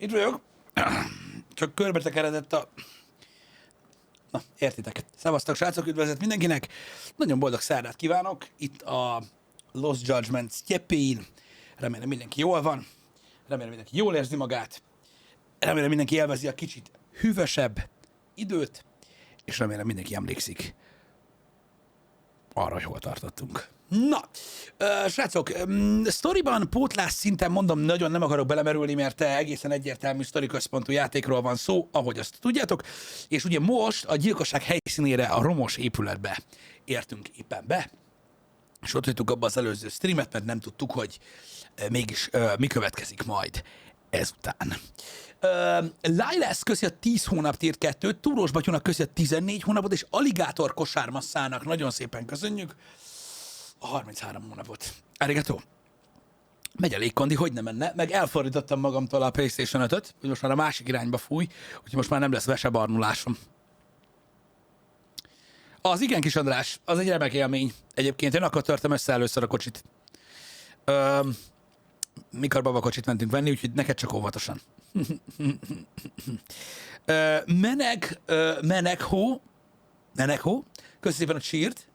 Itt vagyok. Csak körbe tekeredett a... Na, értitek. Szevasztok, srácok, üdvözlet mindenkinek. Nagyon boldog szerdát kívánok. Itt a Lost Judgment sztyeppén. Remélem mindenki jól van. Remélem mindenki jól érzi magát. Remélem mindenki élvezi a kicsit hűvösebb időt. És remélem mindenki emlékszik arra, hogy hol tartottunk. Na, srácok, sztoriban pótlás szinten mondom, nagyon nem akarok belemerülni, mert egészen egyértelmű sztori központú játékról van szó, ahogy azt tudjátok, és ugye most a gyilkosság helyszínére, a romos épületbe értünk éppen be, és ott hagytuk abba az előző streamet, mert nem tudtuk, hogy mégis mi következik majd ezután. Lilas köszi a 10 hónap tier 2-t, Túrós Batyónak köszi a 14 hónapot, és Aligátor kosármasszának nagyon szépen köszönjük a 33 hónapot. Arigato. Megy a légkondi, hogy nem menne, meg elfordítottam magamtól a PlayStation 5-öt, hogy most már a másik irányba fúj, úgyhogy most már nem lesz vesebarnulásom. Az igen, kis András, az egy remek élmény. Egyébként én akkor törtem össze először a kocsit. Mikor babakocsit mentünk venni, úgyhogy neked csak óvatosan. Menekho, köszönöm szépen a cheert.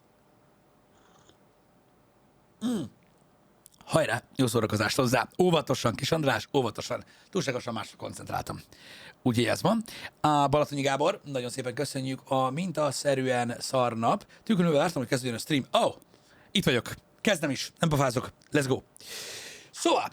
Hajrá, jó szórakozást hozzá. Óvatosan, kis András, óvatosan. Túlságosan másra koncentráltam. Úgyhogy ez van. A Balatonyi Gábor, nagyon szépen köszönjük a mintaszerűen szarnap. Tűkönülve vártam, hogy kezdődjön a stream. Itt vagyok. Kezdem is. Nem pofázok. Let's go. Szóval,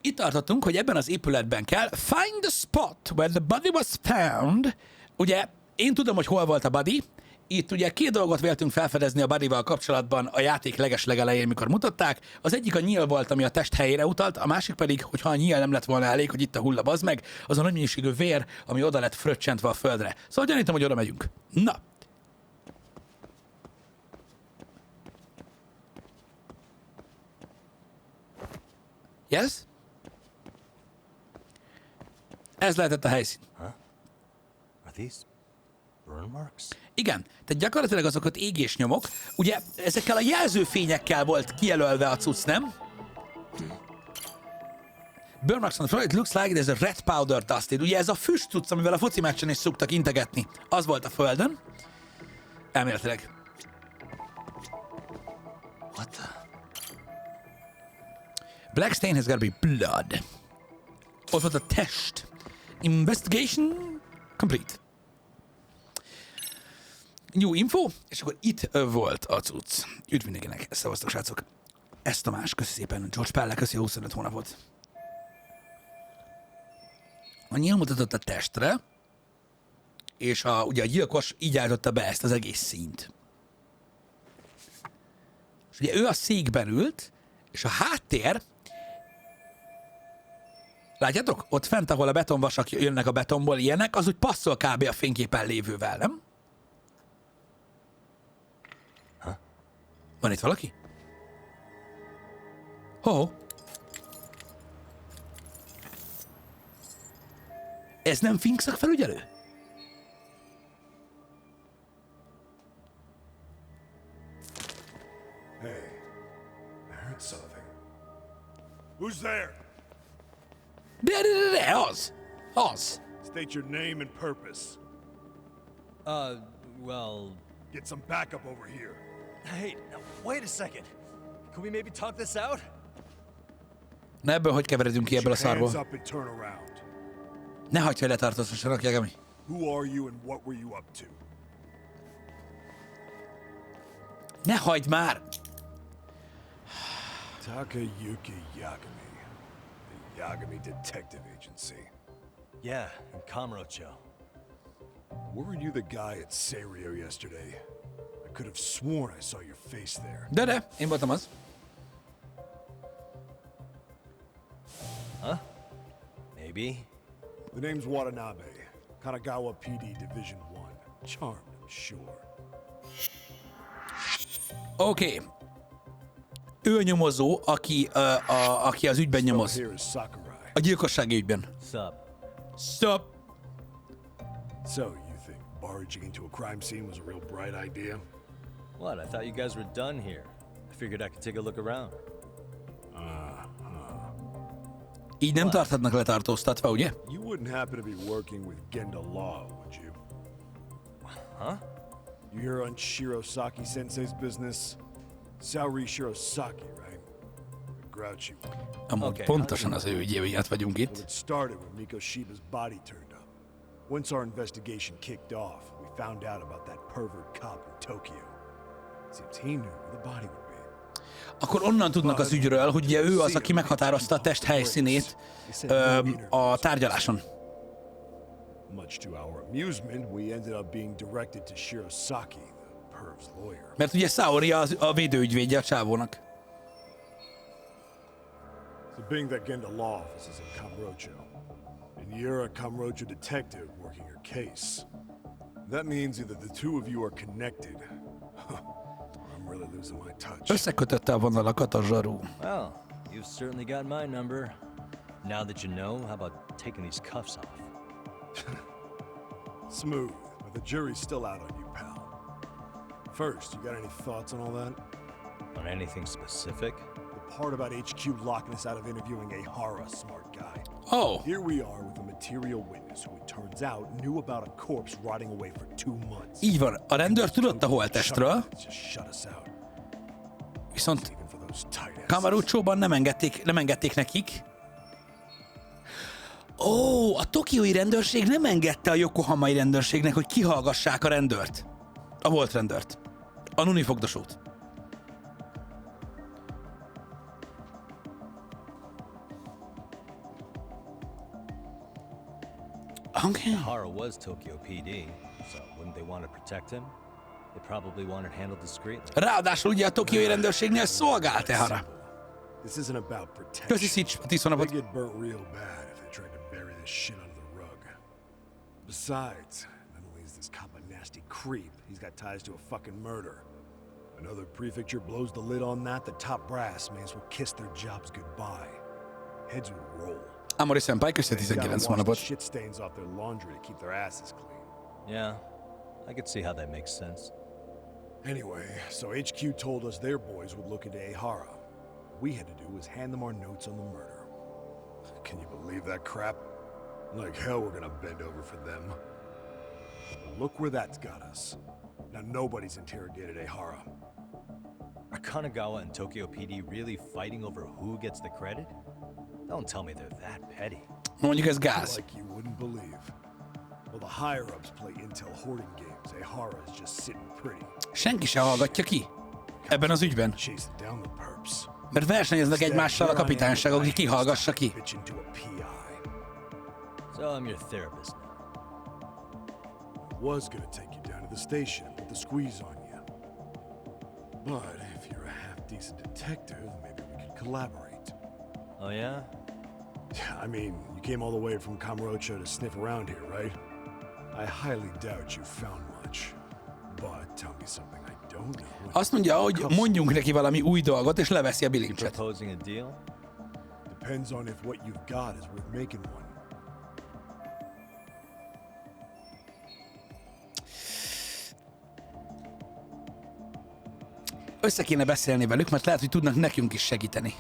itt tartottunk, hogy ebben az épületben kell find the spot where the body was found. Ugye, én tudom, hogy hol volt a body. Itt ugye két dolgot véltünk felfedezni a bodyval kapcsolatban a játék legelején, mikor mutatták. Az egyik a nyíl volt, ami a test helyére utalt, a másik pedig, hogyha a nyíl nem lett volna elég, hogy itt a hulla, bazd meg, az a nagy mennyiségű vér, ami oda lett fröccsentve a földre. Szóval gyanítom, hogy oda megyünk. Na. Yes? Ez lehetett a helyszín. Are these burn marks? Igen, tehát gyakorlatilag azokat égésnyomok. Ugye ezekkel a jelzőfényekkel volt kijelölve a cucc, nem? Burn marks on the floor, it looks like there's a red powder dusted. Ugye ez a füst cucc, amivel a foci meccsen is szoktak integetni. Az volt a földön. Elméletileg. What the? Black stain has gotta be blood. Ott volt a test. Investigation complete. New info, és akkor itt volt a cucc. Üdv mindenkinek, szevasztok srácok. Ezt Tamás, köszi szépen, George Pelle, köszi a 25 hónapot. A nyíl mutatott a testre, és ugye a gyilkos így állította be ezt az egész színt. És ugye ő a székben ült, és a háttér, látjátok? Ott fent, ahol a betonvasak jönnek a betonból, ilyenek, az úgy passzol kb. A fényképen lévővel, nem? Van itt valaki? Ez nem Finkszak felügyelő? Hey, I heard something. Who's there? De, az. State your name and purpose. Well... Get some backup over here. Hey, now, wait a second. Can we maybe talk this out? Na ebből hogy keveredünk ki ebből a szarból? Hands up and turn around. Ne hagyd, hogy letartóztassanak, Jagami. Who are you and what were you up to? Ne hagyd már! Takayuki Yagami. The Yagami Detective Agency. Yeah, in Kamurocho. Weren't you the guy at Serio yesterday? I could have sworn I saw your face there. De, én voltam az. Huh? Maybe. The name's Watanabe. Kanagawa PD Division 1. Charmed, I'm sure. Oké. Ő nyomozó, aki az ügyben nyomoz. Here is Sakurai. A gyilkossági ügyben. Sup? Stop. So, you think barging into a crime scene was a real bright idea? What? I thought you guys were done here. I figured I could take a look around. Így nem tarthatnak letartóztatva, ugye? You wouldn't happen to be working with Genda Law, would you? Huh? You hear on Shirosaki Sensei's business? Saori Shirosaki, right? The grouchy one. Amúgy Oké, pontosan az ő ügyével vagyunk Well, itt. it started when Miko Shiba's body turned up. Once our investigation kicked off, we found out about that pervert cop in Tokyo. Seems he knew where the body would be. Akkor onnan tudnak az ügyről, hogy ugye ő az, aki meghatározta a test helyszínét a tárgyaláson. Much to our amusement, we ended up being directed to Shirosaki, the perv's lawyer. Mert ugye Saori a védőügyvédje a csávónak. So being that Genda Law office is in Kamurocho, and you're a Kamurocho detective working your case, that means either the two of you are connected, or I'm really losing my touch. Összekötötte a vonalakat a zsarú. Well, you've certainly got my number. Now that you know, how about taking these cuffs off? Smooth, but the jury's still out on you, pal. First, you got any thoughts on all that? On anything specific? The part about HQ locking us out of interviewing a Hara, smart guy. Oh, Here we are with a material witness who it turns out knew about a corpse rotting away for 2 months. így van. A rendőr tudott a holttestről, Just shut us out, viszont even for those tight asses. Kamurocho-ban nem engedték nekik. Ó, a tokiói rendőrség nem engedte a yokohamai rendőrségnek, hogy kihallgassák a rendőrt. A volt rendőrt. A Nuni fogdosót. Okay. Hara was Tokyo PD, so wouldn't they want to protect him? They probably want it handled discreetly. Ráadásul ugye a tokiói rendőrségnél szolgált Hara. This isn't about protection. Köszi Szics, a 10 hónapot. They get burnt real bad if they try to bury this shit under the rug. Besides, not only is this cop a nasty creep, he's got ties to a fucking murder. Another prefecture blows the lid on that, the top brass may as well kiss their jobs goodbye. Heads would roll. Amori Senpai, köszi a They gotta 19 wash the hónapot. shit stains off their laundry to keep their asses clean. Yeah, I could see how that makes sense. Anyway, so HQ told us their boys would look into Ahara. What we had to do was hand them our notes on the murder. Can you believe that crap? Like hell we're gonna bend over for them. But look where that's got us. Now nobody's interrogated Ahara. Are Kanagawa and Tokyo PD really fighting over who gets the credit? Don't tell me they're that petty. Mondjuk ez gáz. Like you wouldn't believe. Well, the higher-ups play intel hoarding games. Ahara is just sitting pretty. Senki se hallgatja ki. Ebben az ügyben. Chasing down the perps. Mert versenyeznek egymással a kapitányságok, hogy kihallgassa ki. Bitching to a PI. So I'm your therapist now. Was gonna take you down to the station, put the squeeze on you. But if you're a half-decent detective, maybe we could collaborate. Oh yeah? I mean, you came all the way from Kamurocho to sniff around here, right? I highly doubt you found much. But tell me something I don't know. Azt mondja, hogy mondjunk neki valami új dolgot, és leveszi a bilincset. Proposing a deal? Depends on if what you've got is worth making one. Össze kéne beszélni velük, mert lehet, hogy tudnak nekünk is segíteni.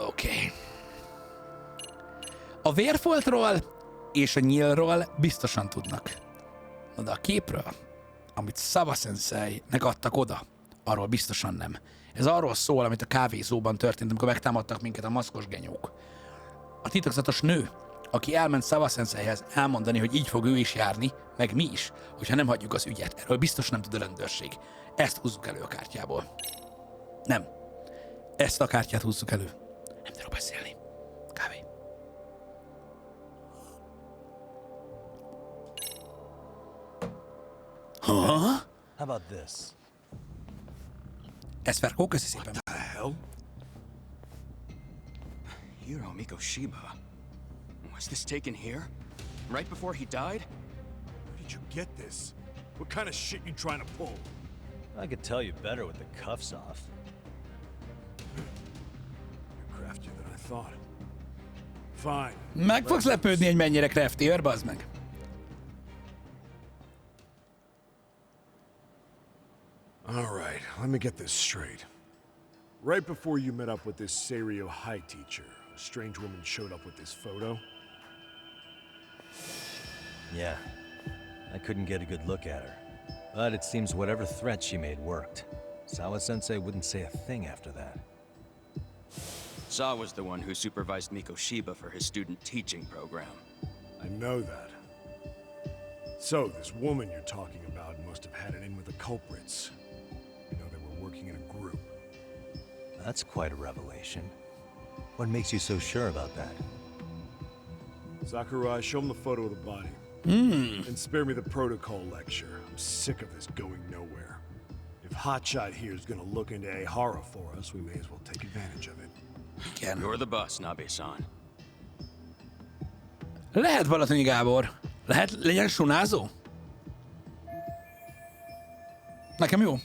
Oké. A vérfoltról és a nyílról biztosan tudnak. Na de a képről, amit Saba Sensei-nek adtak oda, arról biztosan nem. Ez arról szól, amit a kávézóban történt, amikor megtámadtak minket a maszkos genyók. A titokzatos nő, aki elment Saba Senseihez elmondani, hogy így fog ő is járni, meg mi is, hogyha nem hagyjuk az ügyet. Erről biztos nem tud a rendőrség. Ezt húzzuk elő a kártyából. Nem. Ezt a kártyát húzzuk elő. Nem tudok beszélni. Kávé. Ha? How about this? Ez Ferkó, köszi szépen. The hell? Hiro Mikoshiba. Was this taken here? Right before he died? Where did you get this? What kind of shit you trying to pull? I could tell you better with the cuffs off. You're craftier than I thought. Fine. Meg fogsz lepődni, hogy mennyire crafty, bazd meg. All right, let me get this straight. Right before you met up with this Seiryo high teacher, strange woman showed up with this photo? Yeah. I couldn't get a good look at her. But it seems whatever threat she made worked. Sawa-sensei wouldn't say a thing after that. Saw was the one who supervised Miko Shiba for his student teaching program. I know that. So, this woman you're talking about must have had it in with the culprits. You know, they were working in a group. That's quite a revelation. What makes you so sure about that? Sakurai, show him the photo of the body. And spare me the protocol lecture. I'm sick of this going nowhere. If Hotshot here is gonna look into Ehara for us, we may as well take advantage of it. Igen. You're the boss, Nabe-san. Lehet Balatoni Gábor. Legyen sunázó? Nekem jó.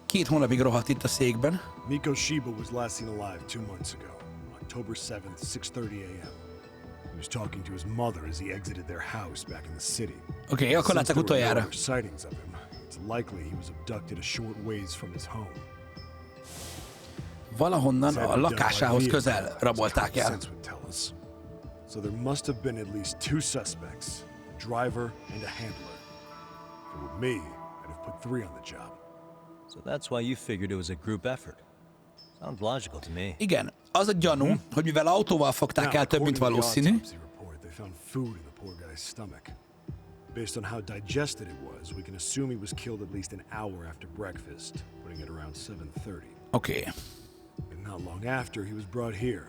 2 hónapig rohadt itt a székben. Miko Shiba was last seen alive 2 months ago, October 7th, 6:30 a.m. He was talking to his mother as he exited their house back in the city. Oké, akkor Since láttak there were no utoljára. other sightings of him, it's likely he was abducted a short ways from his home. Valahonnan a lakásához közel rabolták el. So there must have been at least 2 suspects, a driver and a handler. If it were me, I'd have put 3 on the job. So that's why you figured it was a group effort. Sounds logical to me. Igen, az a gyanú, hogy mivel autóval fogták el, több mint valószínű. They found food in the poor guy's stomach. Based on how digested it was, we can assume he was killed at least an hour after breakfast, putting it around 7:30. Oké. And not long after, he was brought here.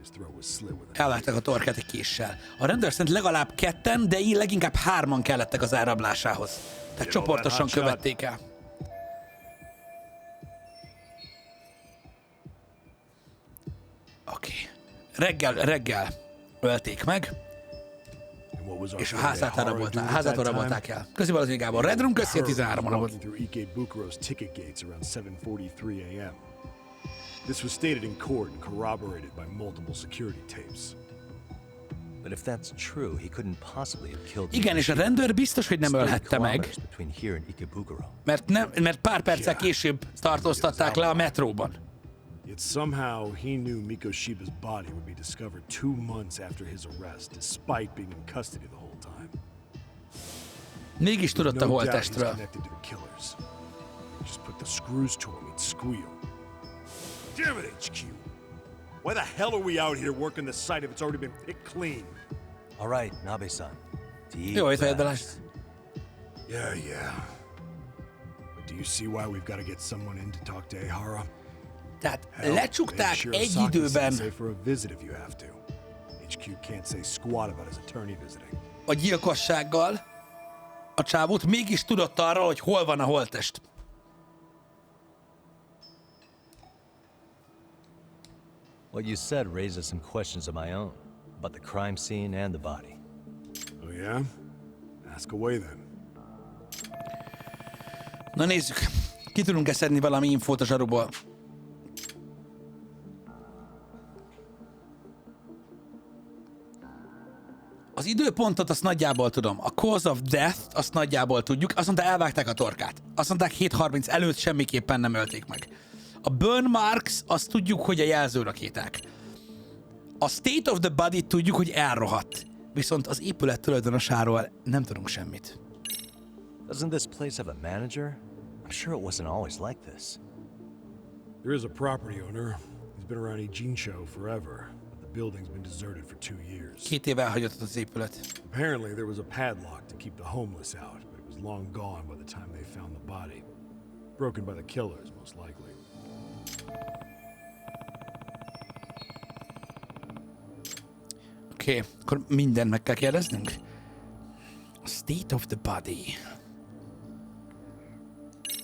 His throat was slit with a Elvágták a torkát egy késsel. A rendőr szerint legalább 2, de így leginkább 3 kellettek az elrablásához. Tehát csoportosan követték el. Oké. Reggel ölték meg, és a házától rabolták el. Köszi Balatoni Gábor. Red Room, köszi a 13 hónapot. This was stated in court and corroborated by multiple security tapes. But if that's true, he couldn't possibly have killed Igen, és a rendőr biztos, hogy nem ölhette meg, between here and Ikebukuro. mert pár perccel később tartóztatták le a metróban. Yet somehow he knew Miko Shiba's body would be discovered 2 months after his arrest, despite being in custody the whole time. Mégis tudott a No doubt he's holttestről. connected to the killers. Just put the screws to him, he'd squeal. Damn it, HQ! Why the hell are we out here working the site if it's already been picked clean? All right, Nabe-san. To eat Jó, itt fast. Balázs. Yeah. But do you see why we've got to get someone in to talk to Ehara? Tehát Hell, lecsukták make egy Saki időben sensei for a visit if you have to. HQ can't say squat about his attorney visiting. a gyilkossággal a csávót, mégis tudott arról, hogy hol van a holttest. What you said raises some questions of my own about the crime scene and the body. Oh yeah? Ask away then. Na nézzük, ki tudunk-e szedni valami infót a zsaruból. Az időpontot azt nagyjából tudom. A cause of death azt nagyjából tudjuk. Azt mondta, elvágták a torkát. Azt mondták, 7:30 előtt semmiképpen nem ölték meg. A burn marks azt tudjuk, hogy a jelzőrakéták. A state of the body tudjuk, hogy elrohadt. Viszont az épület tulajdonosáról nem tudunk semmit. Doesn't this place have a manager? I'm sure it wasn't always like this. There is a property owner. He's been around Ijincho forever, but the building's been deserted for 2 years. 2 éve elhagyott az épület. Apparently there was a padlock to keep the homeless out, but it was long gone by the time they found the body. Broken by the killers, most likely. Oké, akkor mindent meg kell kérdeznünk. State of the body.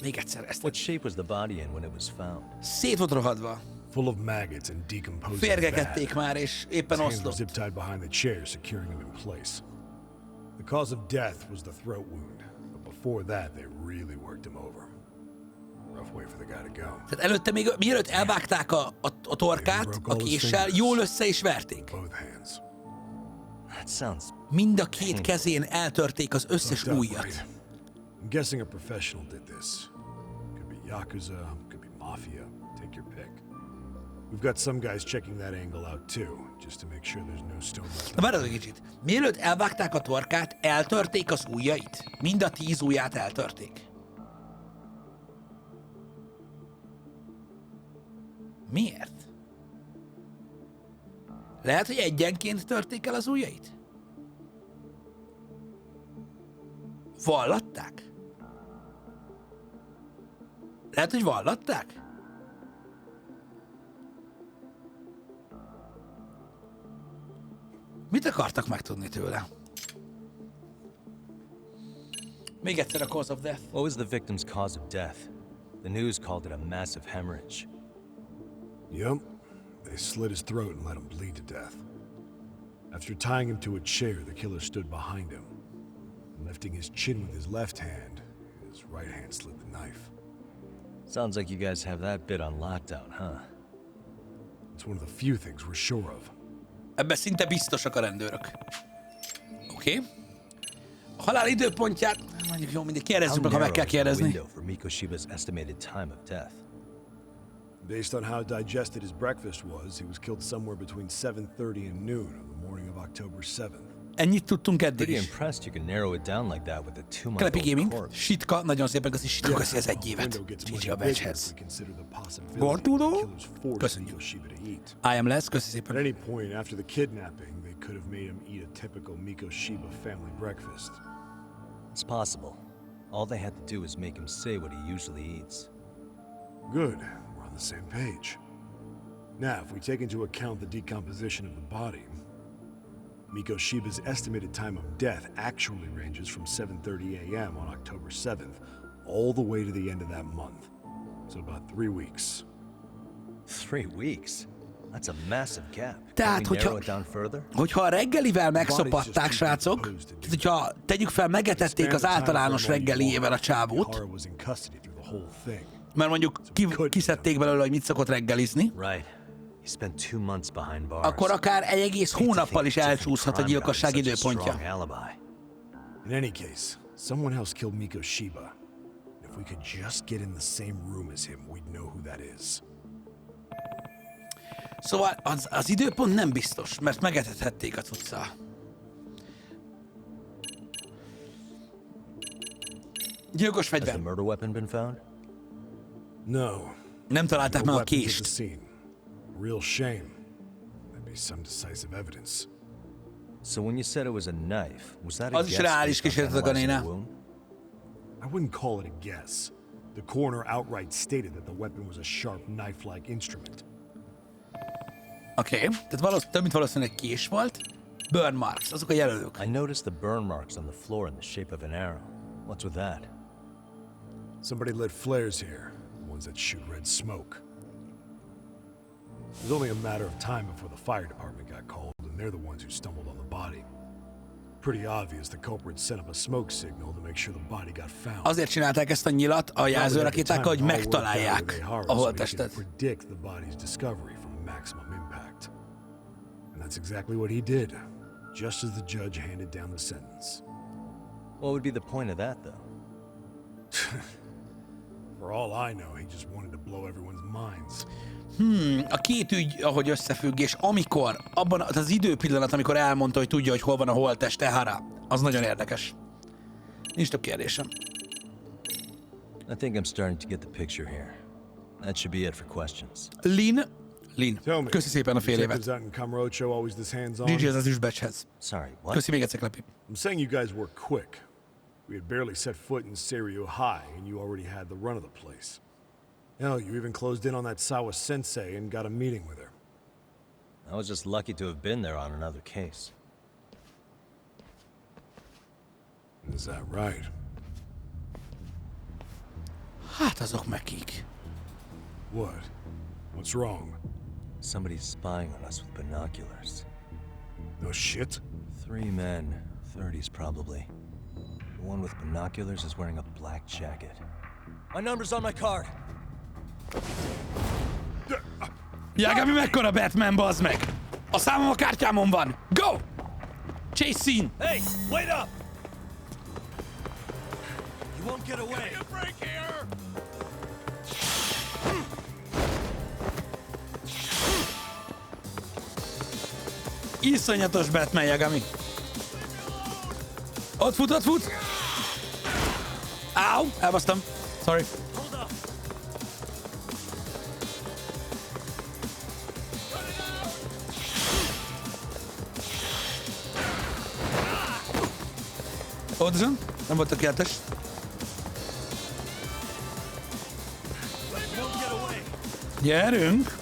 Még egyszer ezt. What shape was the body in when it was found? Szét volt rohadva. Full of maggots and decomposing Férgegették bad. már, és éppen His hands were oszlott. zip-tied behind the chair, securing him in place. The cause of death was the throat wound, but before that, they really worked him over. Rough way for the guy to go. Tehát előtte még, mielőtt elvágták a torkát a késsel, jól össze is verték. Both hands. That sounds... Mind a 2 kezén eltörték az összes Fucked up, ujjat. right? I'm guessing a professional did this. Could be Yakuza, could be Mafia. Take your pick. We've got some guys checking that angle out too, just to make sure there's no stone left. Na várjad egy kicsit. Mielőtt elvágták a torkát, eltörték az ujjait? Mind a 10 ujját eltörték. Miért? Lehet, hogy egyenként törték el az ujjait? Vallatták? Lehet, hogy vallatták? Mit akartak megtudni tőle? Még egyszer a cause of death. What was the victim's cause of death? The news called it a massive hemorrhage. Yep. They slit his throat and let him bleed to death. After tying him to a chair, the killer stood behind him. Lifting his chin with his left hand, his right hand slid the knife. Sounds like you guys have that bit on lockdown, huh? It's one of the few things we're sure of. Ebben szinte biztosak a rendőrök. Oké. A halál időpontját... Mondjuk jó, mindig kérdezzük meg, ha meg kell kérdezni. For Mikoshiba's estimated time of death. Based on how digested his breakfast was, he was killed somewhere between 7:30 and noon on the morning of October 7th. Ennyit tudtunk eddig Pretty is. impressed you can narrow it down like that with a 2-month-old Kelepi Gaming, corpse. Sitka, nagyon szépen köszi, Sitka köszi az egy évet. GG a badgehez. Gortudó, köszönjük. I am less, köszi At szépen. any point after the kidnapping, they could have made him eat a typical Mikoshiba family breakfast. It's possible. All they had to do is make him say what he usually eats. Good. We're on the same page. Now, if we take into account the decomposition of the body, Mikoshiba's estimated time of death actually ranges from 7:30 a.m. on October 7th all the way to the end of that month. So about 3 weeks. 3 weeks? That's a massive gap. Tehát, Can we narrow it down further? hogyha a reggelivel megszopatták, srácok, tehát hogyha tegyük fel, megetették az általános reggeliével a csábút, mert mondjuk kiszedték belőle, hogy mit szokott reggelizni, Right. He spent 2 months behind bars. akkor akár egy egész hónappal is elcsúszhat a gyilkosság időpontja. In any case, someone else killed Mikoshiba. If we could just get in the same room as him, we'd know who that is. Szóval az időpont nem biztos, mert megetethették a cucca. Gyilkos Has the fegyver. murder weapon been found? No. Nem találták No meg a weapons at the kést. scene. Real shame. That'd be some decisive evidence. So when you said it was a knife, was that a Az is guess reális based on kísérlet a analyzing the ganénál. wound? I wouldn't call it a guess. The coroner outright stated that the weapon was a sharp knife-like instrument. Oké, tehát több mint valószínűleg kés volt. Burn marks, azok a jelölők. I noticed the burn marks on the floor in the shape of an arrow. What's with that? Somebody lit flares here, the ones that shoot red smoke. It was only a matter of time before the fire department got called, and they're the ones who stumbled on the body. Pretty obvious the culprit set up a smoke signal to make sure the body got found. Azért csinálták ezt a nyilat a jelzőrakétákkal, hogy megtalálják a holttestet. Predict the body's discovery from maximum impact. And that's exactly what he did, just as the judge handed down the sentence. What would be the point of that, though? For all I know, he just wanted to blow everyone's minds. A két ügy, ahogy összefügg, és amikor, abban az időpillanat, amikor elmondta, hogy tudja, hogy hol van a holttest, Tehara, az nagyon érdekes. Nincs több kérdésem. I think I'm starting to get the picture here. That should be it for questions. Lin, köszi szépen a fél évet. GG az üsbecshez. Sorry, what? Köszi még egyszer, Klepi. I'm saying you guys were quick. We had barely set foot in Seiryu High, and you already had the run of the place. Hell, you even closed in on that Sawa sensei and got a meeting with her. I was just lucky to have been there on another case. Is that right? Hát azok meg kik. What? What's wrong? Somebody's spying on us with binoculars. No shit? 3 men, 30s probably. The one with binoculars is wearing a black jacket. My number's on my card! Jágámi, mekkora Batman, bazd meg! A számom a kártyámon van! Go! Chase scene! Hey, wait up! You won't get away! Take a break here! Iszonyatos Batman Yagami. Ott fut, ott fut! Áú! Elbasztam. Sorry. Oldozom. Nem volt tökéletes. Gyerünk!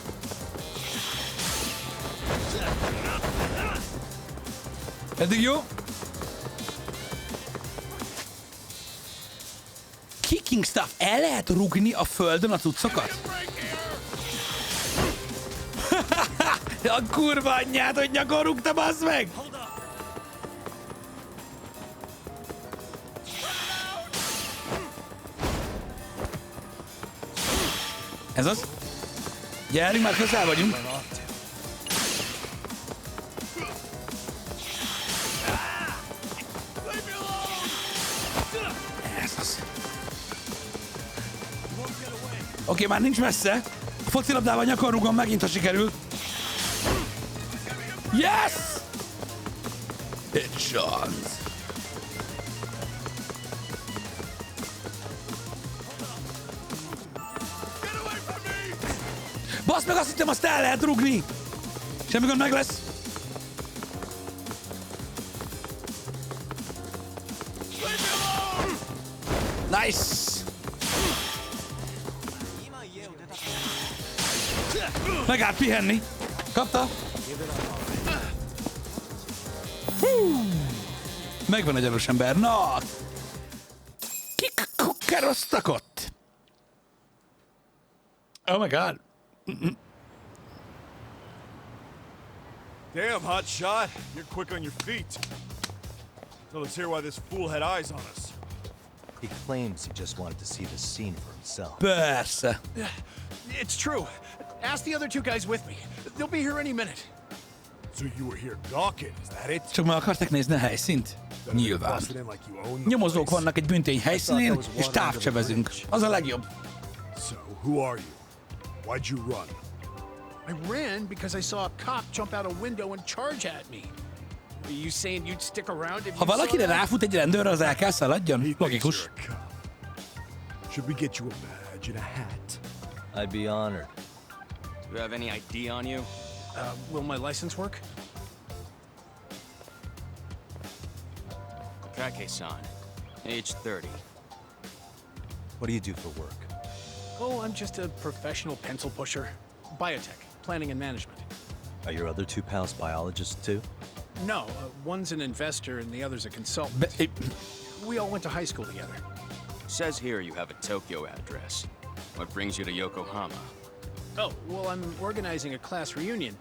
Eddig jó? Kicking stuff. El lehet rugni a földön a cuccokat? A kurva anyját, hogy nyakon rúgta, bazd meg! Ez az? Gyerünk, már közel vagyunk. Ez az. Oké, már nincs messze. A focilabdával nyakon rúgom megint, ha sikerül. Yes! Headshot. Basz meg, azt hittem, azt el lehet rugni! Semmi gond, meg lesz. Nice! Megállt pihenni. Kapta? Megvan a gyanús ember. Na! Kik kukkeroztak ott? Oh my god. Damn, hot shot. You're quick on your feet. So let's hear why this fool had eyes on us. He claims he just wanted to see the scene for himself. Persze. It's true. Ask the other two guys with me. They'll be here any minute. So you were here gawking, is that it? Csak meg akartak nézni a helyszínt? Nyilván. Busted in like you own the Nyomozók place. vannak egy büntény helyszínén, és távcsövezünk. Az a legjobb. So who are you? Why'd you run? I ran because I saw a cop jump out a window and charge at me. Are you saying you'd stick around if Ha you saw valakire that? ráfut egy rendőr, az el kell szaladjon? He thinks Logikus. you're a cop. Should we get you a badge and a hat? I'd be honored. Do you have any ID on you? Will my license work? Kake-san, age 30. What do you do for work? Oh, I'm just a professional pencil pusher. Biotech, planning and management. Are your other two pals biologists too? No, one's an investor and the other's a consultant. Be- We all went to high school together. Says here you have a Tokyo address. What brings you to Yokohama? Oh, well, I'm organizing a class reunion.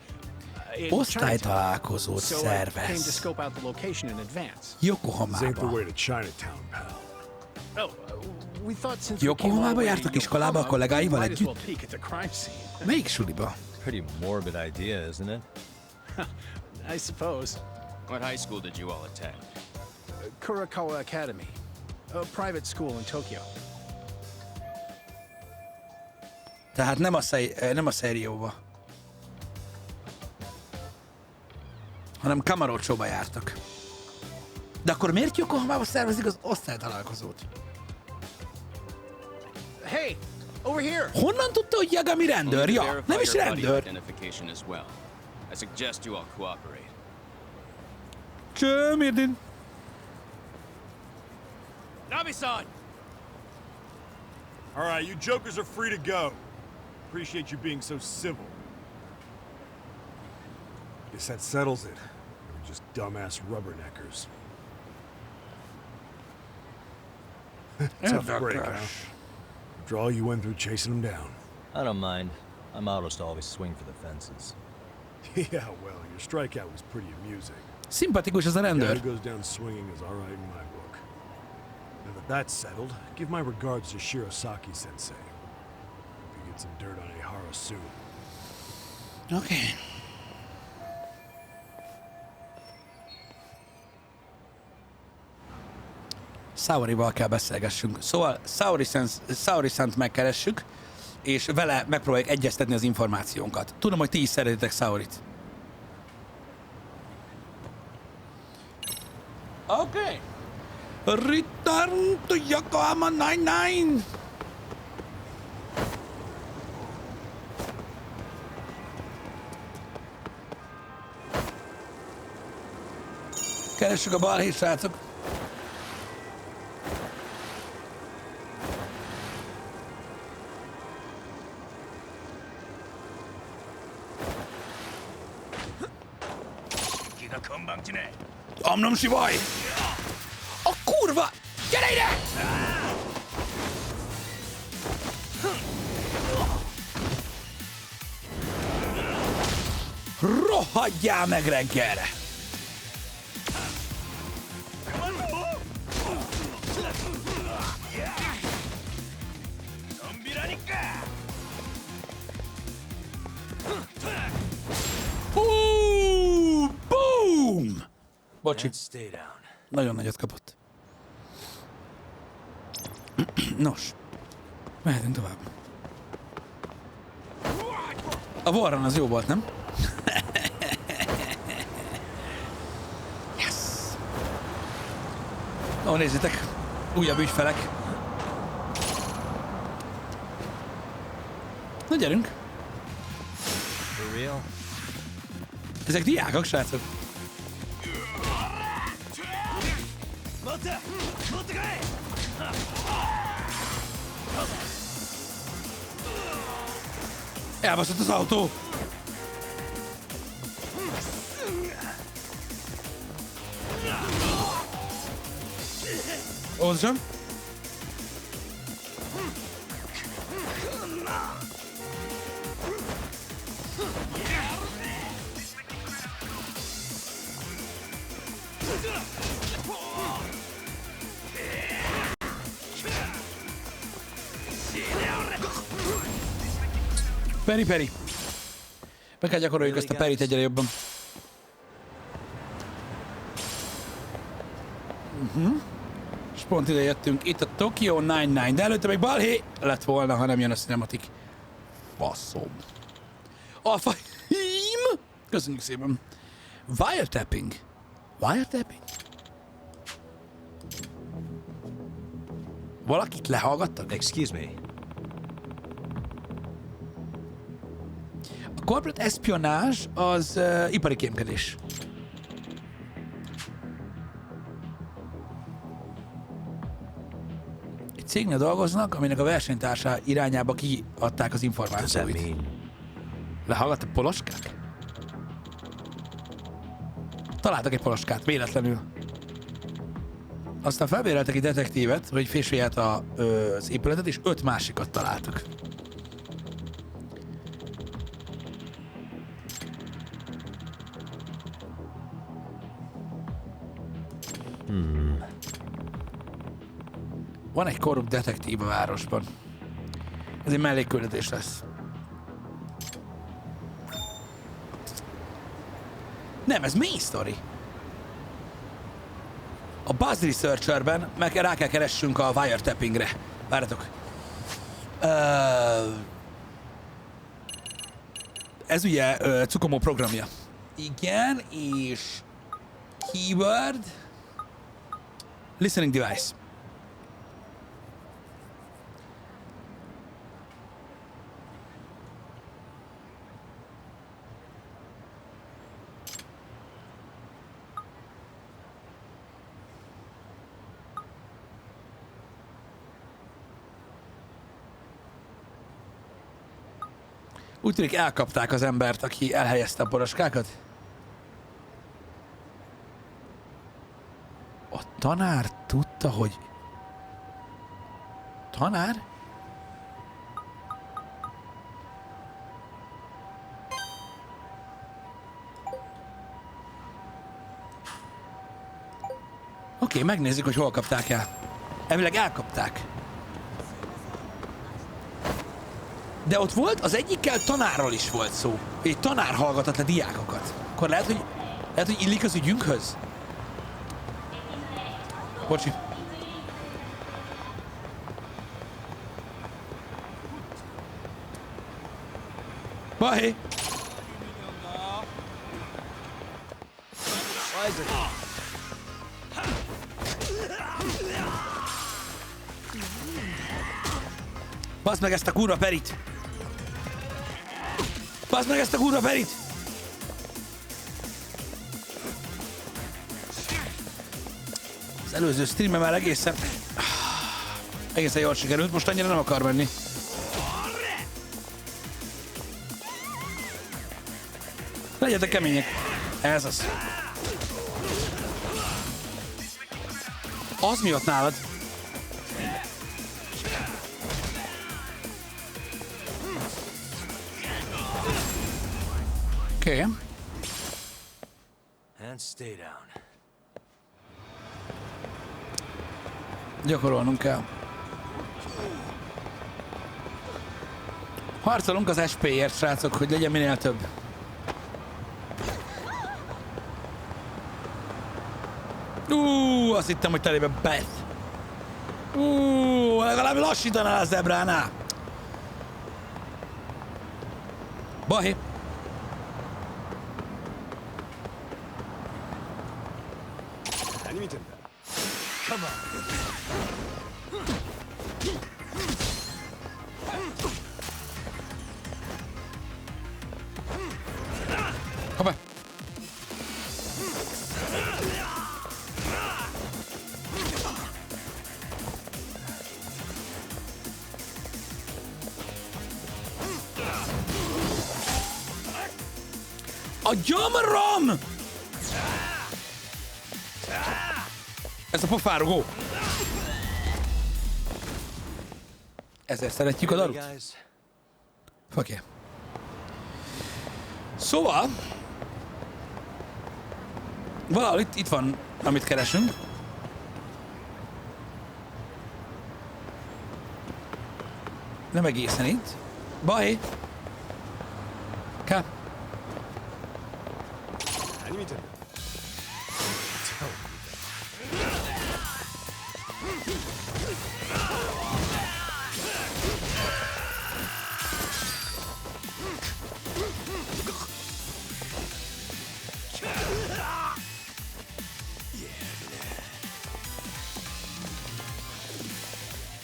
In Osztálytalálkozót Chinatown. So I came to szervez. scope out the location in advance. This ain't the Yokohamába. way to Chinatown, pal. Oh, we thought since we came Yokohamába all the way to jártak iskolába a Yokohama, kollégáival might as well együtt? peek at the crime scene. Melyik suliba? Pretty morbid idea, isn't it? I suppose. What high school did you all attend? Kurakawa Academy, a private school in Tokyo. Tehát nem a Serióba. Hanem Kamarolcsóba jártak. De akkor miért Yokohamába szervezik az osztálytalálkozót? Hey, over here! Honnan tudta, hogy Yagami rendőr? Only to Ja, verify nem is your buddy rendőr. identification as well. I suggest you all cooperate. Cső, miért én? Nabi-san! All right, you jokers are free to go. Appreciate you being so civil. Guess that settles it. We're just dumbass rubberneckers. Tough break, huh? After all you went through chasing them down. I don't mind. I'm autos to always swing for the fences. Yeah, well, your strikeout was pretty amusing. Szimpatikus az a Guy rendőr. who goes down swinging is all right in my book. Now that that's settled, give my regards to Shirosaki-sensei. Hope you get some dirt on Ehara soon. Oké. Saorival kell beszélgessünk. Szóval Saori-szent megkeressük, és vele megpróbáljuk egyeztetni az információnkat. Tudom, hogy ti is szeretitek Saorit. Okay. Return to Yokohama 99. Keressük a balhét, srácok. Amnom sivaj! A kurva! Gyere ide! Rohadjál meg reggelre! Boom! Bocsi. Stay down. Nagyon nagyot kapott. Nos. Mehetünk tovább. A Warren az jó volt, nem? Yes! Ó, nézzétek! Újabb ügyfelek. Na gyerünk! For real? Ezek diákok, srácok. Elbaszott az autó! Oldjam. Peri. Be kell gyakoroljuk ezt a perit egyre jobban. És pont ide jöttünk. Itt a Tokyo 99, de előtte még balhé lett volna, ha nem jön a cinematik. Faszom. Alfa hím! Köszönjük szépen. Wiretapping. Wiretapping? Valakit lehallgattak? Excuse me. A corporate espionage az ipari kémkedés. Egy cégnél dolgoznak, aminek a versenytársa irányába kiadták az információit. Lehallgattak poloskák? Találtak egy poloskát, véletlenül. Aztán felbéreltek egy detektívet, hogy fésülje az épületet, és 5 másikat találtak. Van egy korrupt detektív a városban. Ez egy mellékküldetés lesz. Nem, ez main story. A Buzz Researcherben meg rá kell keressünk a wiretappingre. Várjatok. Ez ugye Tsukumo programja. Igen, és keyword listening device. Úgy tűnik elkapták az embert, aki elhelyezte a poroskákat. A tanár tudta, hogy... Tanár? Oké, megnézzük, hogy hol kapták el. Elvileg elkapták. De ott volt, az egyikkel tanárról is volt szó. Egy tanár hallgatott le diákokat. Akkor lehet, hogy illik az ügyünkhöz? Bocsi. Bye. Baszd meg ezt a kurva perit! Baszd meg ezt a kurva perit! Az előző streamben már egészen jól sikerült, most annyira nem akar menni. Legyetek kemények. Ez az. Az mi ott nálad? Oké. And stay down. Gyakorolnunk kell. Harcolunk az SP-ért, srácok, hogy legyen minél több. Azt hittem, hogy telébe Beth. Legalább lassítanál a zebránál. Bahé. Come on. Hoppá. A gyomrom! Ez a pofárugó. Ezért szeretjük a darut. Fuck yeah. Szóval... Valahol itt van, amit keresünk. Nem egészen itt. Baj! Ká.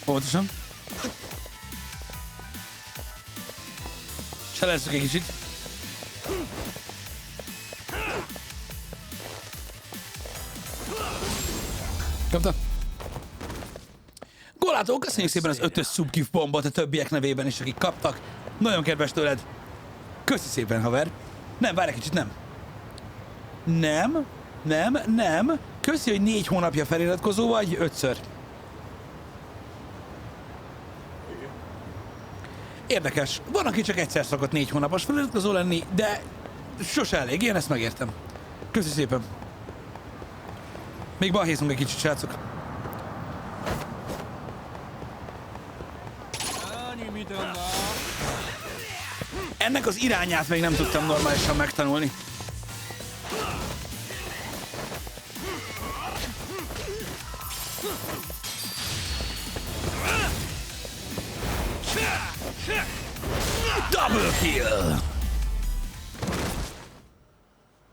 Óvatosan. Selezzük egy kicsit. Kapta? Gólátó, köszönjük szépen az 5-ös subgift bombot a többiek nevében is, akik kaptak. Nagyon kedves tőled. Köszi szépen, haver. Nem, várj egy kicsit, nem. Nem. Köszi, hogy 4 hónapja feliratkozó vagy, 5-ször. Érdekes. Van, aki csak egyszer szokott 4 hónapos feliratkozó lenni, de sose elég. Én ezt megértem. Köszi szépen. Még balhézunk egy kicsit, srácok. Ennek az irányát még nem tudtam normálisan megtanulni. Double kill!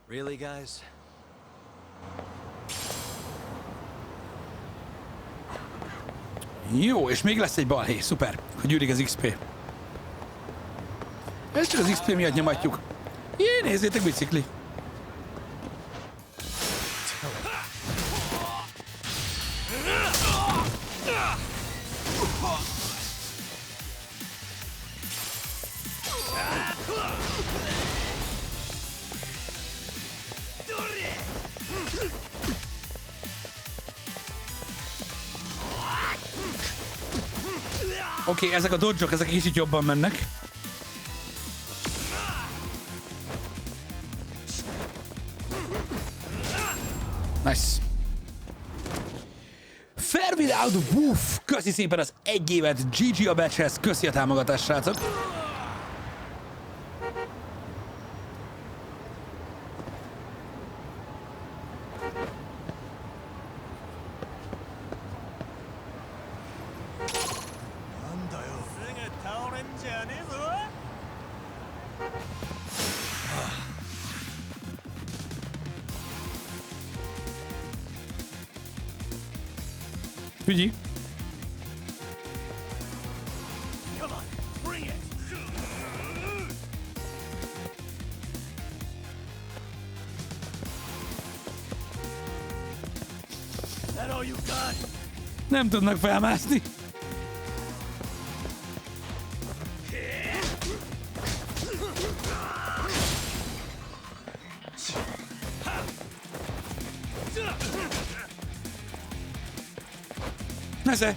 Really, guys? Jó, és még lesz egy balhé, szuper, hogy gyűrik az XP. Ezt csak az XP miatt nyomatjuk. Jé, nézzétek, bicikli. Oké, ezek a dodge-ok, ezek kicsit jobban mennek. Nice. Fair without the woof. Köszi szépen az 1 évet GG a batchhez. Köszi a támogatást, srácok. Nem tudnak felmászni. Nesze!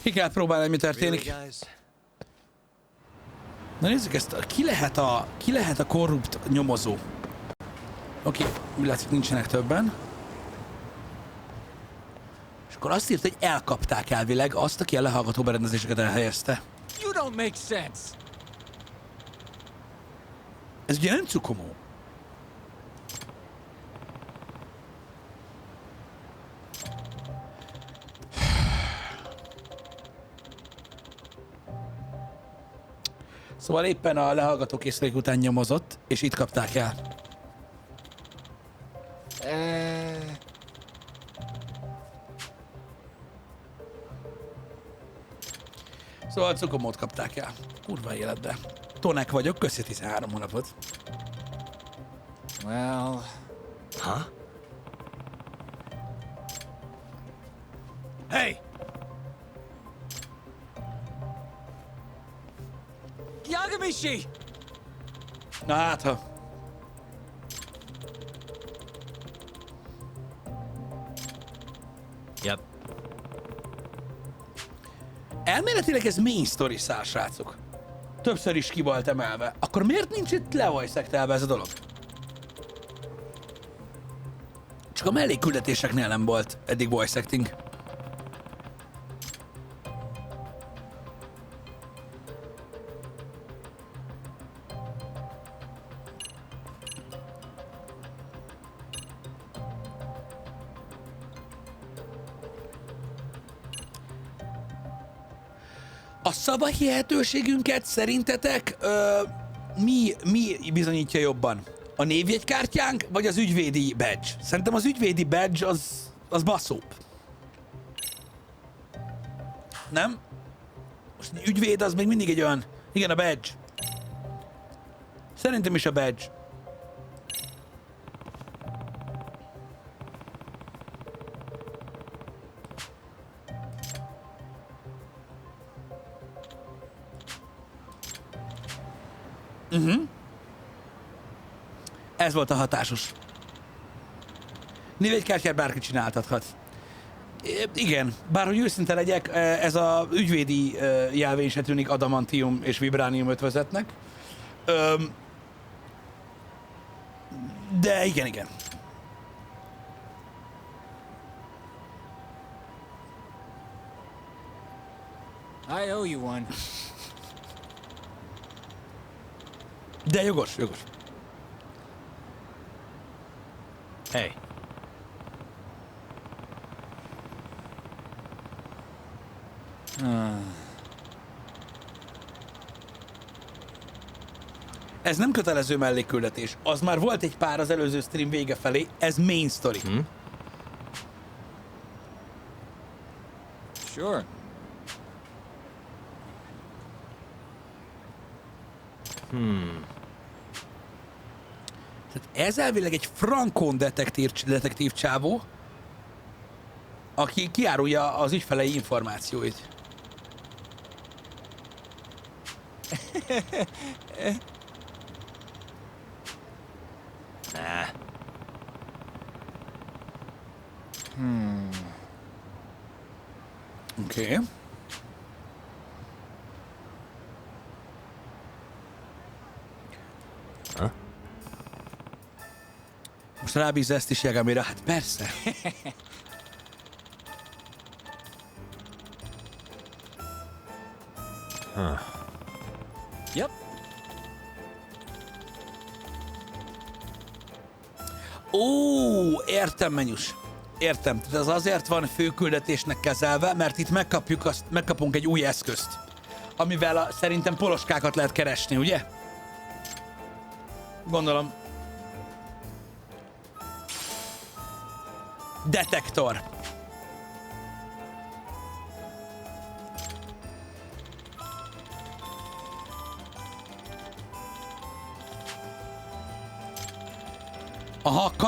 Ki kell próbálni, mi történik. Na nézzük ezt, ki lehet a korrupt nyomozó? Oké, úgy látszik nincsenek többen. És akkor azt írt, hogy elkapták elvileg azt, aki a lehallgató berendezéseket elhelyezte. You don't make sense. Ez ugye nem cukomó. Szóval éppen a lehallgató készülék után nyomozott, és itt kapták el. Szóval a cukomót kapták el. Kurva életbe. Tonek vagyok, köszi 13 hónapot. Well... Huh? Hey! Yagamishi! Na hát ha. Yep. Elméletileg ez main story szál, srácok. Többször is ki volt emelve. Akkor miért nincs itt levoice-ektelve ez a dolog? Csak a mellékküldetéseknél nem volt eddig voice acting. A szavahihetőségünket szerintetek mi bizonyítja jobban? A névjegykártyánk, vagy az ügyvédi badge? Szerintem az ügyvédi badge az baszóbb. Nem? Most egy ügyvéd az még mindig egy olyan... Igen, a badge. Szerintem is a badge. Ez volt a hatásos. Névjegykártyát bárki csináltathat. Igen, bárhogy őszinte legyek, ez a ügyvédi jelvény se tűnik adamantium és vibránium ötvözetnek. De igen. I owe you one. De jogos. Hey. Ez nem kötelező mellékküldetés. Az már volt egy pár az előző stream vége felé. Ez main story. Sure. Tehát ez elvileg egy frankon detektív csávó, aki kiárulja az ügyfelei információit. Nah. Oké. Huh? Most rábízza ezt is Jagamira? Hát persze. Yep. Ó, értem, menyus. Értem. Tehát az azért van főküldetésnek kezelve, mert itt megkapunk egy új eszközt, amivel szerintem poloskákat lehet keresni, ugye? Gondolom. Detektor.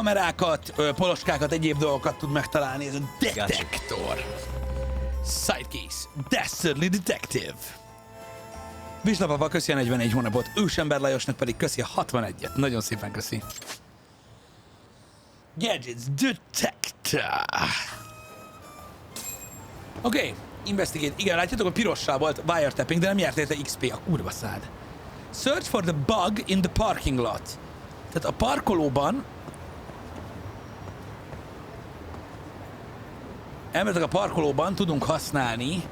kamerákat, poloskákat, egyéb dolgokat tud megtalálni. Ez a detektor. Sidekeys. Dastardly Detective. Vislapapa köszi a 44 hónapot, Ősember Lajosnak pedig köszi a 61-et. Nagyon szépen köszi. Gadgets Detector. Oké, investigate. Igen, látjátok, a pirossal volt wiretapping, de nem járt érte XP, a kurva szád. Search for the bug in the parking lot. Tehát a parkolóban... Elméletileg a parkolóban tudunk használni...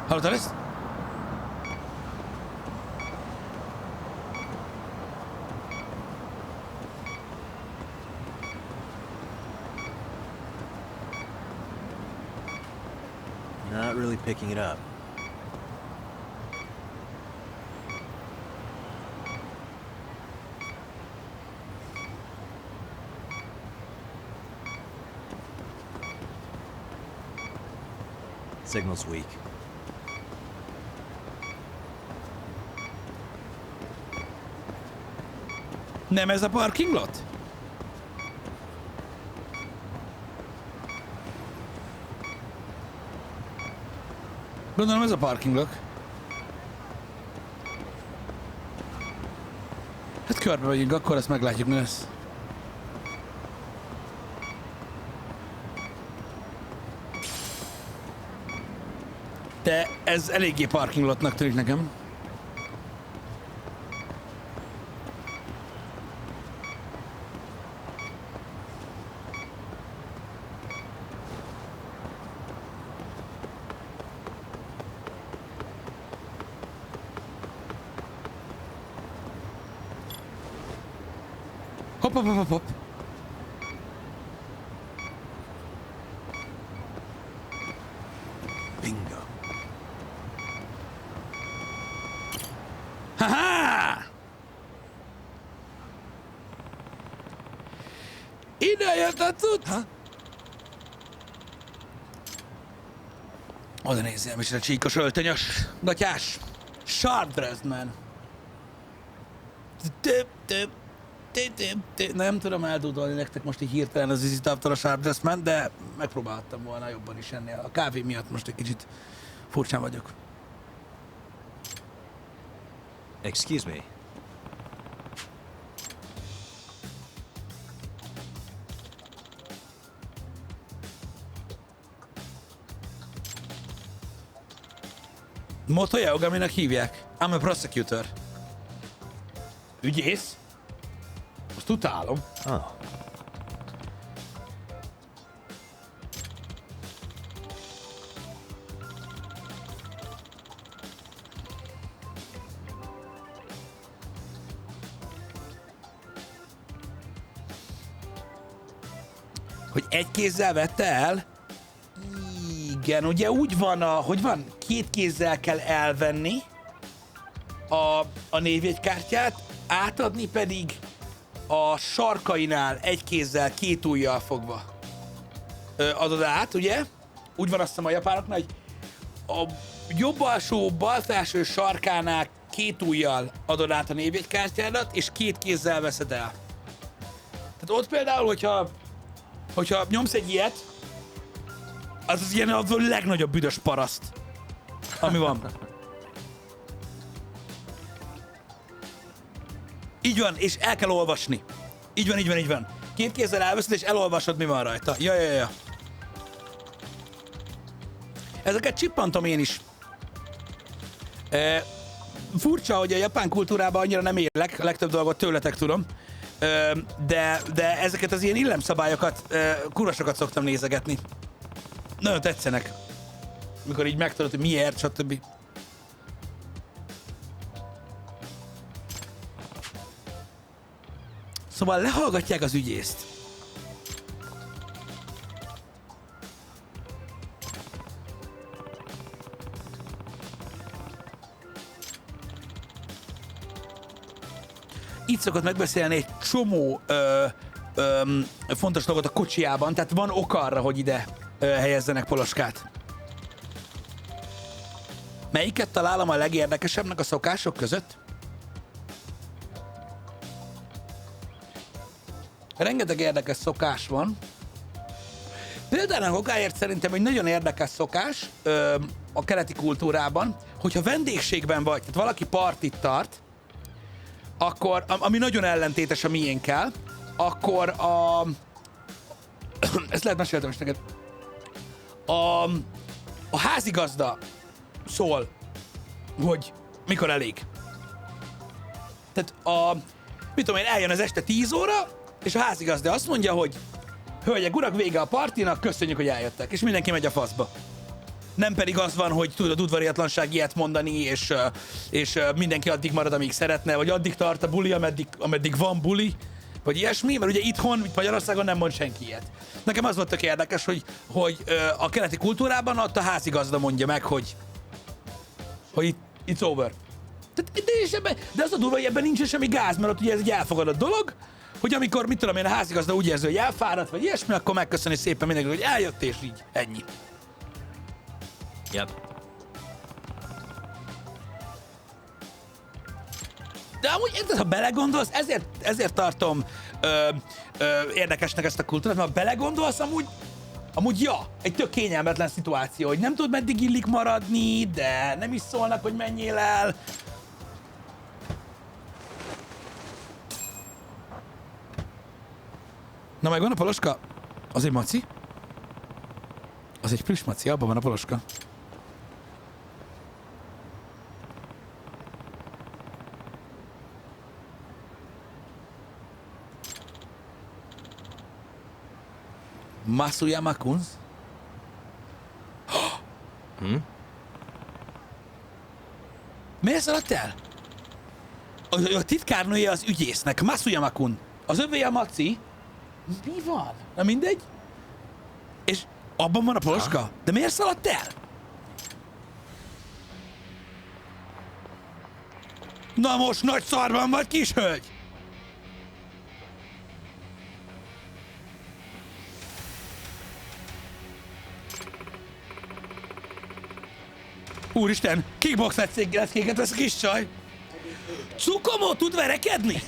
Hallottad ezt? Not really picking it up. Signal's weak. Nem ez a parking lot? Gondolom ez a parking lot. Hát körbe vagyunk, akkor ezt meglátjuk, mi lesz. De ez eléggé parking lotnak tűnik nekem. Hopp, hopp, hopp, hopp. Bingo. Haha! Ide jött a cucc! Oda nézzél, is a csíkos öltönyös, gatyás. Sharp dressed man. Nem tudom eldudolni nektek most így hirtelen az izitávtól a Sharp Dressed Man, de megpróbáltam volna jobban is ennél. A kávé miatt most egy kicsit furcsán vagyok. Excuse me. Motoyaogaminak hívják. I'm a prosecutor. Ügyész? Azt utálom. Oh. Hogy egy kézzel vette el? Igen, ugye úgy van, hogy van, két kézzel kell elvenni a névjegykártyát, átadni pedig a sarkainál egy kézzel, két ujjal fogva adod át, ugye? Úgy van azt hiszem a japánoknál, hogy a jobb alsó, bal felső sarkánál két ujjal adod át a névjegykártyádat, és két kézzel veszed el. Tehát ott például, hogyha nyomsz egy ilyet, az ilyen a legnagyobb büdös paraszt, ami van. Így van, és el kell olvasni. Így van. Két kézzel elveszed, és elolvasod, mi van rajta. Ja. Ezeket csippantom én is. Furcsa, hogy a japán kultúrában annyira nem érlek, legtöbb dolgot tőletek tudom. De ezeket az ilyen illemszabályokat, kurvasokat szoktam nézegetni. Nagyon tetszenek. Mikor így megtudod, hogy miért, stb. Szóval lehallgatják az ügyészt. Itt szokott megbeszélni egy csomó fontos dolgot a kocsijában, tehát van ok arra, hogy ide helyezzenek poloskát. Melyiket találom a legérdekesebbnek a szokások között? Rengeteg érdekes szokás van. Például okáért szerintem egy nagyon érdekes szokás a keleti kultúrában, hogyha vendégségben vagy, tehát valaki partit tart, akkor, ami nagyon ellentétes a miénkkel, akkor ezt lehet meséltem is neked. A házigazda szól, hogy mikor elég. Tehát mit tudom én, eljön az este 10 óra, és a házigazda azt mondja, hogy hölgyek, urak, vége a partinak, köszönjük, hogy eljöttek, és mindenki megy a faszba. Nem pedig az van, hogy tudod udvariatlanság ilyet mondani, és mindenki addig marad, amíg szeretne, vagy addig tart a buli, ameddig van buli, vagy ilyesmi, mert ugye itthon, itt Magyarországon nem mond senki ilyet. Nekem az volt tök érdekes, hogy a keleti kultúrában ott a házigazda mondja meg, hogy it's over. De az a durva, hogy ebben nincsen semmi gáz, mert ott ugye ez egy elfogadott dolog, hogy amikor, mit tudom én, a házigazda úgy érzi, hogy elfáradt, vagy ilyesmi, akkor megköszöni szépen mindenki, hogy eljött, és így, ennyi. Yep. De amúgy, ha belegondolsz, ezért tartom érdekesnek ezt a kultúrát, mert ha belegondolsz, amúgy ja, egy tök kényelmetlen szituáció, hogy nem tudod meddig illik maradni, de nem is szólnak, hogy menjél el. Na megvan a poloska? Az egy maci? Az egy plüss maci, abban van a poloska. Masuyama-kun? Miért szaladt el? A titkárnője az ügyésznek, Masuyama-kun. Az övé a maci. Mi van? Na mindegy. És abban van a poloska? De miért szaladt el? Na most nagy szarban vagy, kis hölgy! Úristen, kickbox leckéket vesz a kis csaj! Cukomó tud verekedni?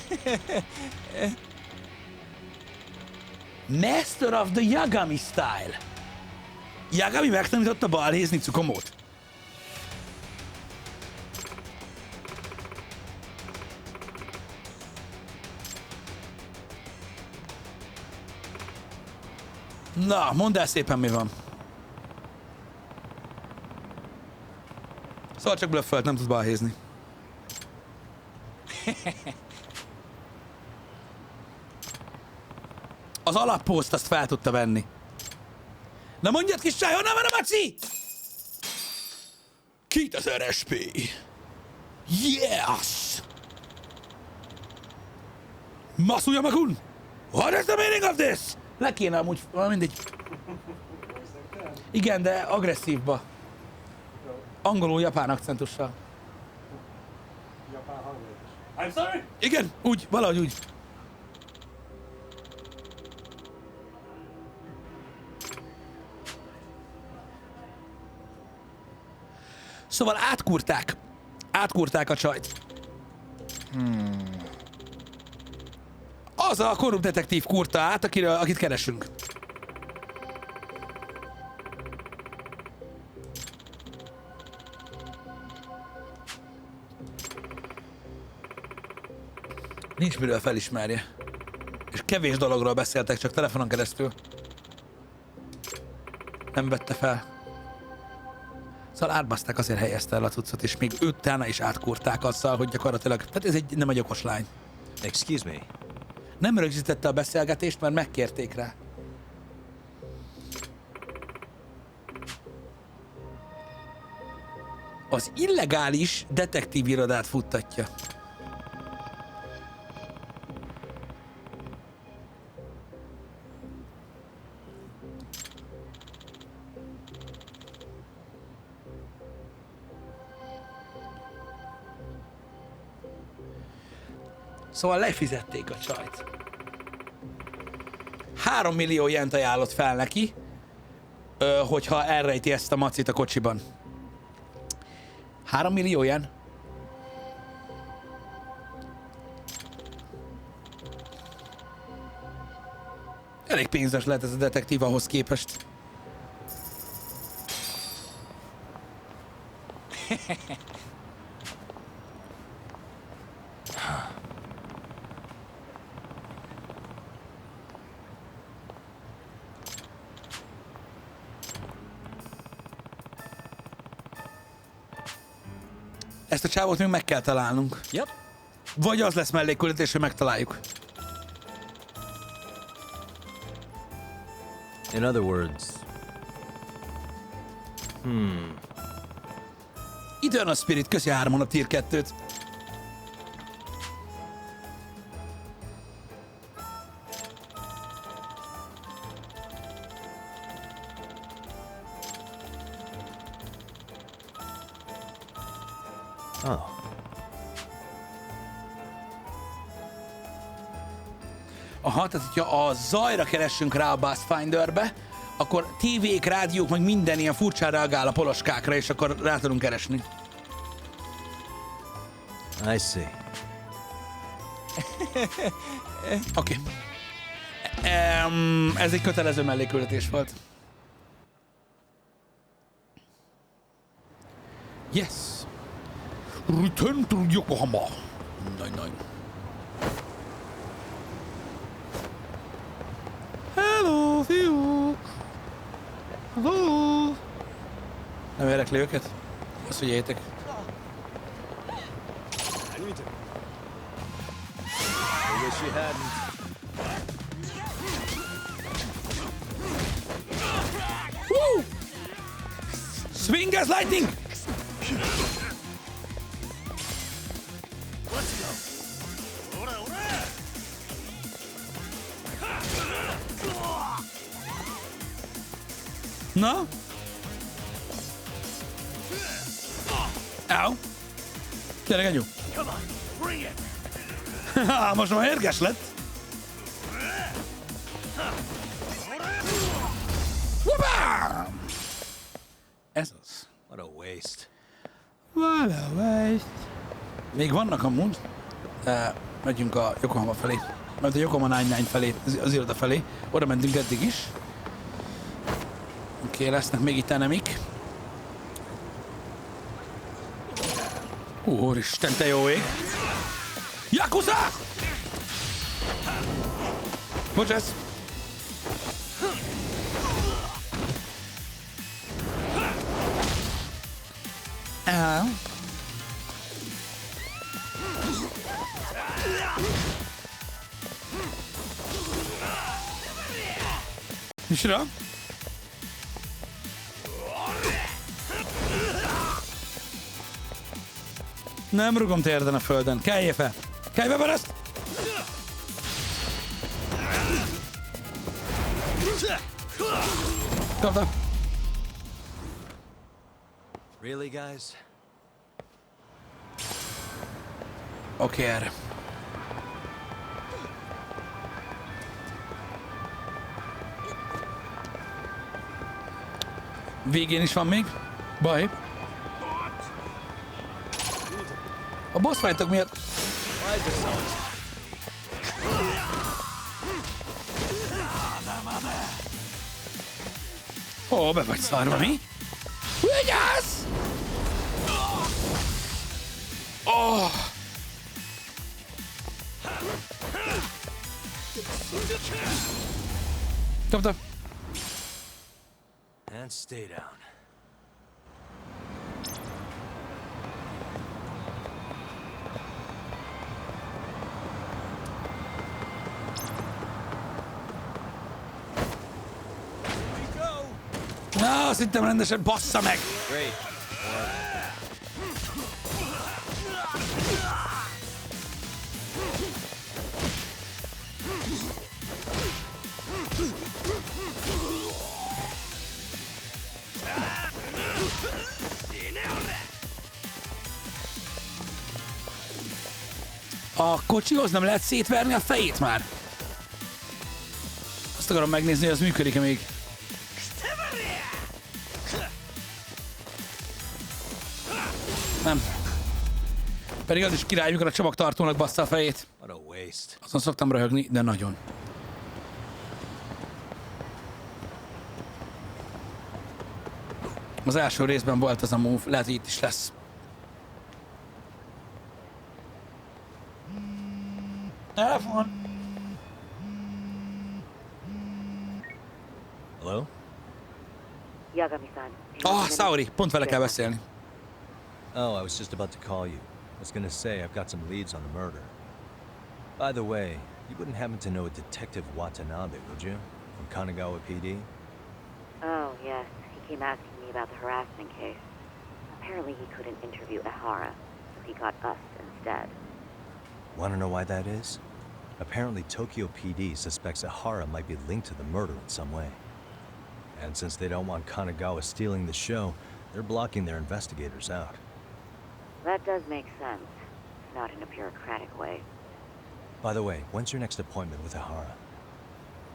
Master of the Yagami style. Yagami megtanította balhézni Cukomót. Na, mondd el szépen, mi van. Szóval csak blöffölt, nem tudsz balhézni. Az alappószt azt fel tudta venni. Na mondjad, kis csaj, honnan van a maci? 2000 SP. Yes! Masuyama-kun! What is the meaning of this? Le kéne amúgy, mindegy. Igen, de agresszívba. Angolul-japán akcentussal. Japán hangvédes. I'm sorry? Igen, úgy, valahogy úgy. Szóval átkúrták a csajt. Az a korrupt detektív kurta át, akit keresünk. Nincs miről felismerje. És kevés dologról beszéltek, csak telefonon keresztül. Nem vette fel. Szóval átbaszták, azért helyezte el a cuccot, és még utána is átkúrták azzal, hogy gyakorlatilag... Tehát ez nem egy okos lány. Excuse me. Nem rögzítette a beszélgetést, mert megkérték rá. Az illegális detektív irodát futtatja. Szóval lefizették a csajt. 3 millió jent ajánlott fel neki, hogyha elrejti ezt a macit a kocsiban. 3 millió yen? Elég pénzes lehet ez a detektív ahhoz képest. Ezt a csávót még meg kell találnunk. Yep. Vagy az lesz mellékküldetés, hogy megtaláljuk. In other words... Eternal Spirit, köszi 3 hónap tier 2-t. Oh. Aha, tehát hogyha a zajra keressünk rá a Pathfinderbe, akkor tévék, rádiók, meg minden ilyen furcsán reagál a poloskákra, és akkor rá tudunk keresni. I see. Oké. Ez egy kötelező melléküldetés volt. Yes. Return to Yokohama. Nagy. Hello, fiúk! Hello! Nem érekli őket? Azt figyeljétek. I wish you hadn't. Woo! Swing as lightning! Na? Au! Gyere, Genyú! Most már érges lett! Wabam! Ez az. What a waste. What a waste. Még vannak amúgy. Megyünk a Yokohama felé. Mert a Yokohama 99 felé, az iroda felé. Oda mentünk eddig is. Oké, lesznek még itt enemik. Úristen, te jó ég! Yakuza! Bocsász! Micsoda? Nem rugom térden a földön. Kelljél fel! Kelj be, Bereszt! Kapta! Really, guys? Oké, erre. Végén is van még. Baj. A boss fightok miatt... Ó, be vagy szarva, mi? Vigyázz! Oh. Kapta. And stay down. Na, azt hittem rendesen bassza meg! Great. A kocsihoz nem lehet szétverni a fejét már? Azt akarom megnézni, hogy az működik-e még. Nem. Pedig az is király, mikor a csomagtartónak bassza a fejét. What a waste. Azon szoktam röhögni, de nagyon. Az első részben volt az a move, lehet, hogy itt is lesz. Telefon! Hello? Yagami-san. Saori, pont vele kell beszélni. Oh, I was just about to call you. I was gonna say I've got some leads on the murder. By the way, you wouldn't happen to know a Detective Watanabe, would you? From Kanagawa PD? Oh, yes. He came asking me about the harassment case. Apparently he couldn't interview Ehara, so he got us instead. Wanna know why that is? Apparently Tokyo PD suspects Ehara might be linked to the murder in some way. And since they don't want Kanagawa stealing the show, they're blocking their investigators out. That does make sense. Not in a bureaucratic way. By the way, when's your next appointment with Ehara?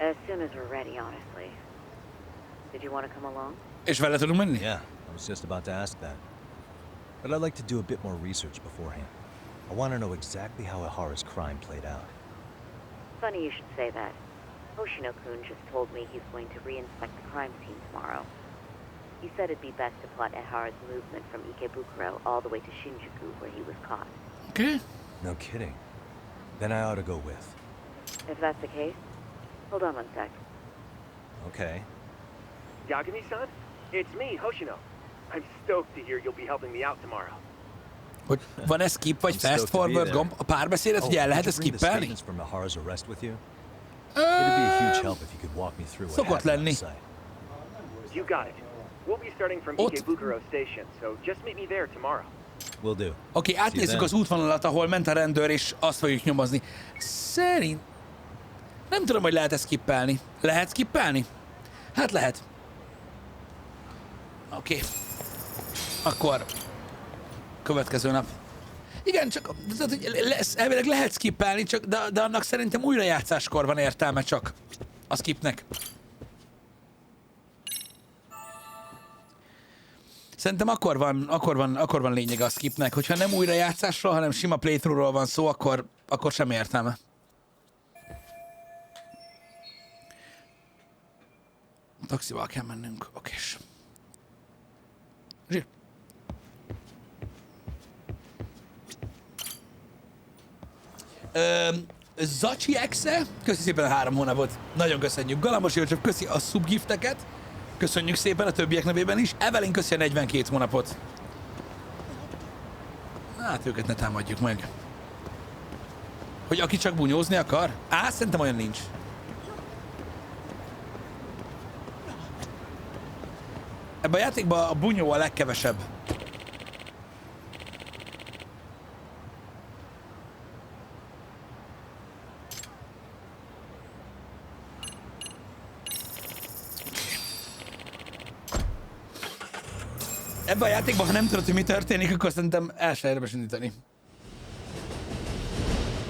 As soon as we're ready, honestly. Did you want to come along? És vele tudunk menni? Yeah, I was just about to ask that. But I'd like to do a bit more research beforehand. I want to know exactly how Ehara's crime played out. Funny you should say that. Hoshino-kun just told me he's going to re-inspect the crime scene tomorrow. He said it'd be best to plot Ehara's movement from Ikebukuro all the way to Shinjuku, where he was caught. Okay. No kidding. Then I ought to go with. If that's the case, hold on one sec. Okay. Yagami-san? It's me, Hoshino. I'm stoked to hear you'll be helping me out tomorrow. Hogy van-e skip vagy fast forward gomb a párbeszédet, hogy el lehet ezt skippelni? From Ehara's arrest with you? It'd be a huge help if you could walk me through what Szokott happened on lenni. site. You got it. We'll be starting from Ott. Ikebukuro Station, so just meet me there tomorrow. Will do. Oké, átnézzük az útvonalat, ahol ment a rendőr, és azt fogjuk nyomozni. Szerint... Nem tudom, hogy lehet-e skippelni. Lehet skippelni? Hát lehet. Oké. Akkor... Következő nap. Igen, csak... Elvileg lehet skippelni, csak, de annak szerintem újrajátszáskor van értelme csak a skipnek. Szerintem akkor van lényege a skipnek, hogyha nem újrajátszásról, hanem sima playthroughról van szó, akkor sem értelme. Taxival kell mennünk, okés. Zsír. Zacsi Exe, köszi szépen a 3 hónapot. Nagyon köszönjük. Galambos Jölcsöp, köszi a subgifteket. Köszönjük szépen a többiek nevében is. Evelyn köszi a 42 hónapot. Hát őket ne támadjuk meg. Hogy aki csak bunyózni akar? Szerintem olyan nincs. Ebben a játékban a bunyó a legkevesebb. Ebben a játékban, ha nem tudod, hogy mi történik, akkor szerintem el sem érdemes indítani.